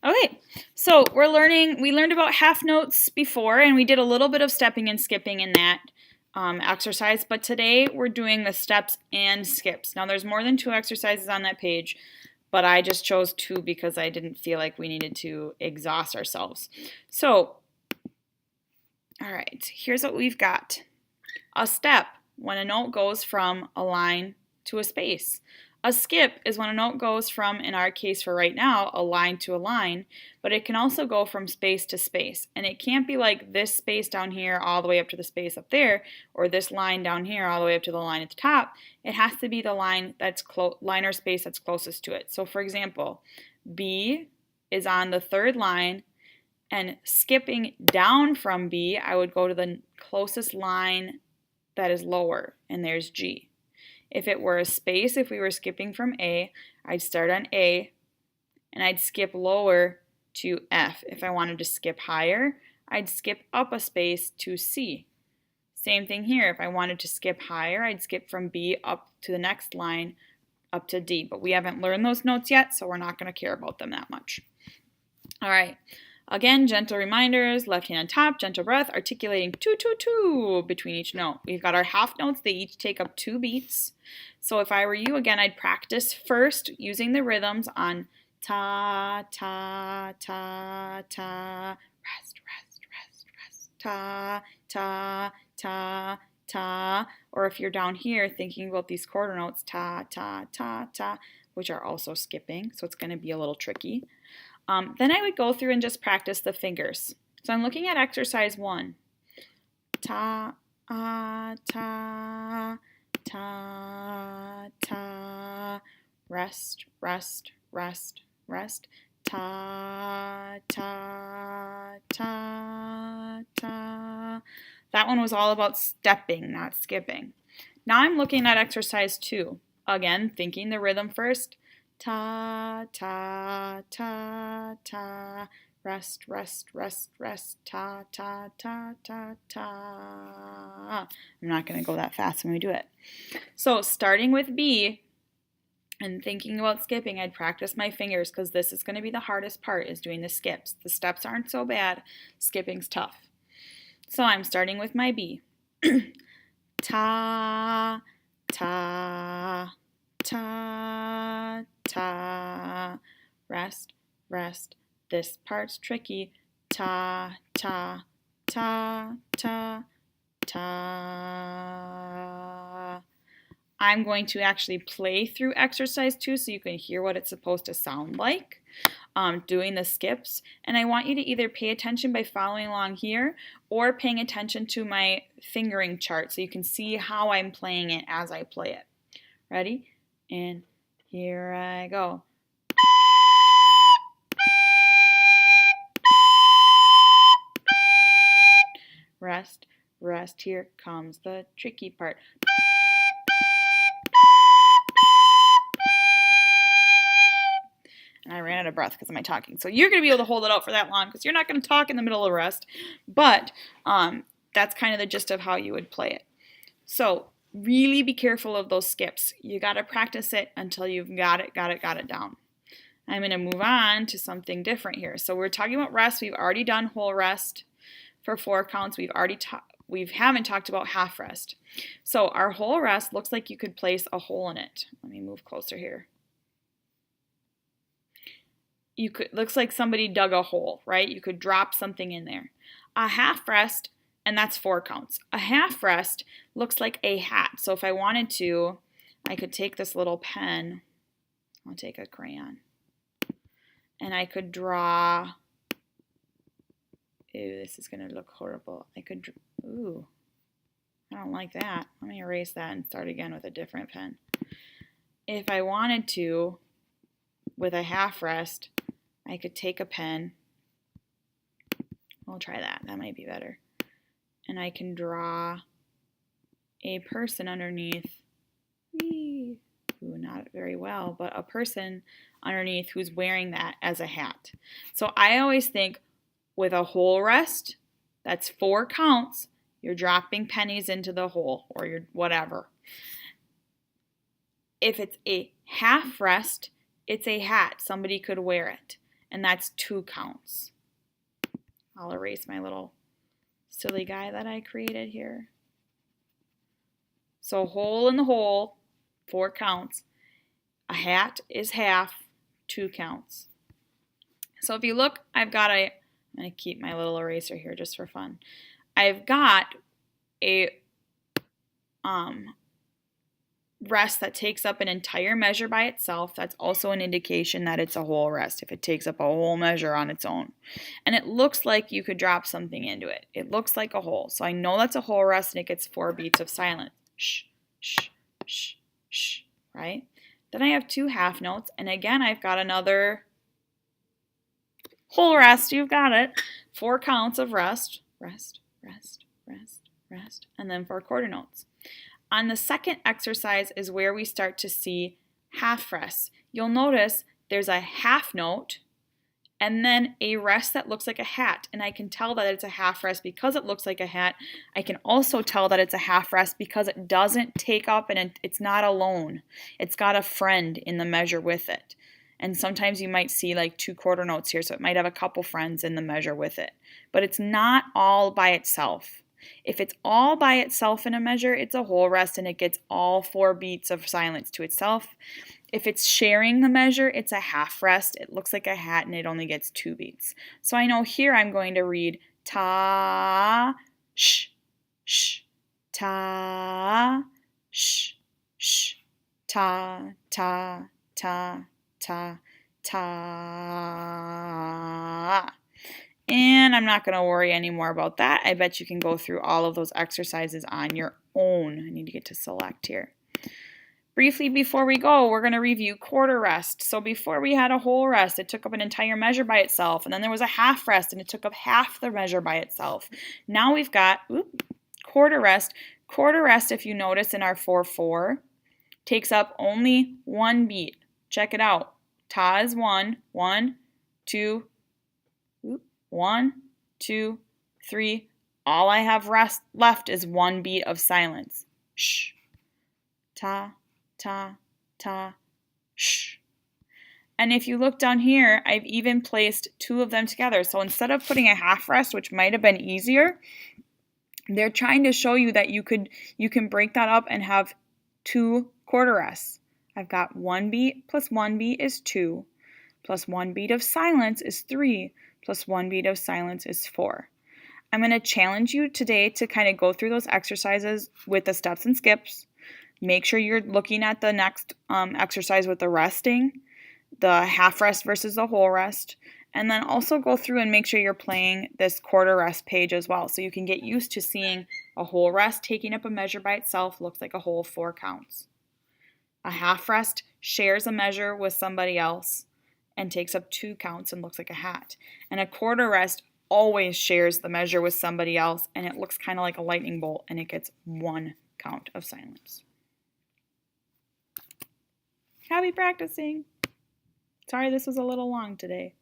Okay, so we learned about half notes before, and we did a little bit of stepping and skipping in that exercise, but today we're doing the steps and skips. Now there's more than 2 exercises on that page, but I just chose 2 because I didn't feel like we needed to exhaust ourselves. So, all right, here's what we've got. A step, when a note goes from a line to a space. A skip is when a note goes from, in our case for right now, a line to a line, but it can also go from space to space. And it can't be like this space down here all the way up to the space up there, or this line down here all the way up to the line at the top. It has to be the line line or space that's closest to it. So for example, B is on the 3rd line, and skipping down from B, I would go to the closest line that is lower, and there's G. If it were a space, if we were skipping from A, I'd start on A, and I'd skip lower to F. If I wanted to skip higher, I'd skip up a space to C. Same thing here. If I wanted to skip higher, I'd skip from B up to the next line, up to D. But we haven't learned those notes yet, so we're not going to care about them that much. All right. Again, gentle reminders, left hand on top, gentle breath, articulating 2, 2, 2 between each note. We've got our half notes. They each take up 2 beats. So if I were you, again, I'd practice first using the rhythms on ta, ta, ta, ta, rest, rest, rest, rest, ta, ta, ta, ta. Or if you're down here thinking about these quarter notes, ta, ta, ta, ta, which are also skipping, so it's going to be a little tricky. Then I would go through and just practice the fingers. So I'm looking at exercise 1. Ta, ta, ta, ta, rest, rest, rest, rest, ta, ta, ta, ta. That one was all about stepping, not skipping. Now I'm looking at exercise 2. Again, thinking the rhythm first. Ta, ta, ta, ta, rest, rest, rest, rest, ta, ta, ta, ta, ta. I'm not going to go that fast when we do it. So starting with B and thinking about skipping, I'd practice my fingers because this is going to be the hardest part, is doing the skips. The steps aren't so bad, skipping's tough. So I'm starting with my B. Ta, ta, ta, ta, rest, rest. This part's tricky. Ta, ta, ta, ta, ta. I'm going to actually play through exercise 2 so you can hear what it's supposed to sound like doing the skips. And I want you to either pay attention by following along here or paying attention to my fingering chart so you can see how I'm playing it as I play it. Ready? And here I go. Rest, rest, here comes the tricky part. And I ran out of breath because of my talking. So you're going to be able to hold it out for that long because you're not going to talk in the middle of rest. But that's kind of the gist of how you would play it. So really be careful of those skips. You got to practice it until you've got it down. I'm going to move on to something different here. So we're talking about rest. We've already done whole rest for 4 counts. We haven't talked about half rest. So our whole rest looks like you could place a hole in it. Let me move closer here. Looks like somebody dug a hole, right? You could drop something in there. A half rest, and that's 4 counts. A half rest looks like a hat. So if I wanted to, I could take this little pen. I'll take a crayon. And I could draw. Ew, this is going to look horrible. I don't like that. Let me erase that and start again with a different pen. If I wanted to, with a half rest, I could take a pen. We'll try that. That might be better. And I can draw a person underneath. Ooh, not very well, but a person underneath who's wearing that as a hat. So I always think with a whole rest, that's 4 counts, you're dropping pennies into the hole or you're whatever. If it's a half rest, it's a hat. Somebody could wear it. and that's 2 counts. I'll erase my little silly guy that I created here. So hole in the hole, 4 counts. A hat is half, 2 counts. So if you look, I'm going to keep my little eraser here just for fun. I've got a rest that takes up an entire measure by itself. That's also an indication that it's a whole rest if it takes up a whole measure on its own. And it looks like you could drop something into it. It looks like a whole. So I know that's a whole rest and it gets 4 beats of silence. Shh, shh, shh, shh, right? Then I have 2 half notes, and again I've got another whole rest. You've got it. 4 counts of rest, rest, rest, rest, rest, and then 4 quarter notes. On the second exercise is where we start to see half rests. You'll notice there's a half note and then a rest that looks like a hat. And I can tell that it's a half rest because it looks like a hat. I can also tell that it's a half rest because it doesn't take up and it's not alone. It's got a friend in the measure with it. And sometimes you might see like 2 quarter notes here, so it might have a couple friends in the measure with it. But it's not all by itself. If it's all by itself in a measure, it's a whole rest and it gets all 4 beats of silence to itself. If it's sharing the measure, it's a half rest. It looks like a hat and it only gets 2 beats. So I know here I'm going to read ta, sh, sh, ta, sh, sh, ta, ta, ta, ta, ta. And I'm not going to worry anymore about that. I bet you can go through all of those exercises on your own. I need to get to select here. Briefly before we go, we're going to review quarter rest. So before we had a whole rest, it took up an entire measure by itself. And then there was a half rest, and it took up half the measure by itself. Now we've got quarter rest. Quarter rest, if you notice in our 4/4, takes up only 1 beat. Check it out. Ta is 1, 1, 2, 1, 2, 3. All I have left is 1 beat of silence. Shh. Ta, ta, ta, shh. And if you look down here, I've even placed 2 of them together. So instead of putting a half rest, which might have been easier, they're trying to show you that you can break that up and have 2 quarter rests. I've got 1 beat plus 1 beat is 2, plus 1 beat of silence is 3, plus 1 beat of silence is 4. I'm going to challenge you today to kind of go through those exercises with the steps and skips. Make sure you're looking at the next exercise with the resting, the half rest versus the whole rest, and then also go through and make sure you're playing this quarter rest page as well so you can get used to seeing a whole rest taking up a measure by itself looks like a whole 4 counts. A half rest shares a measure with somebody else and takes up 2 counts and looks like a hat. And a quarter rest always shares the measure with somebody else and it looks kind of like a lightning bolt and it gets 1 count of silence. Happy practicing! Sorry this was a little long today.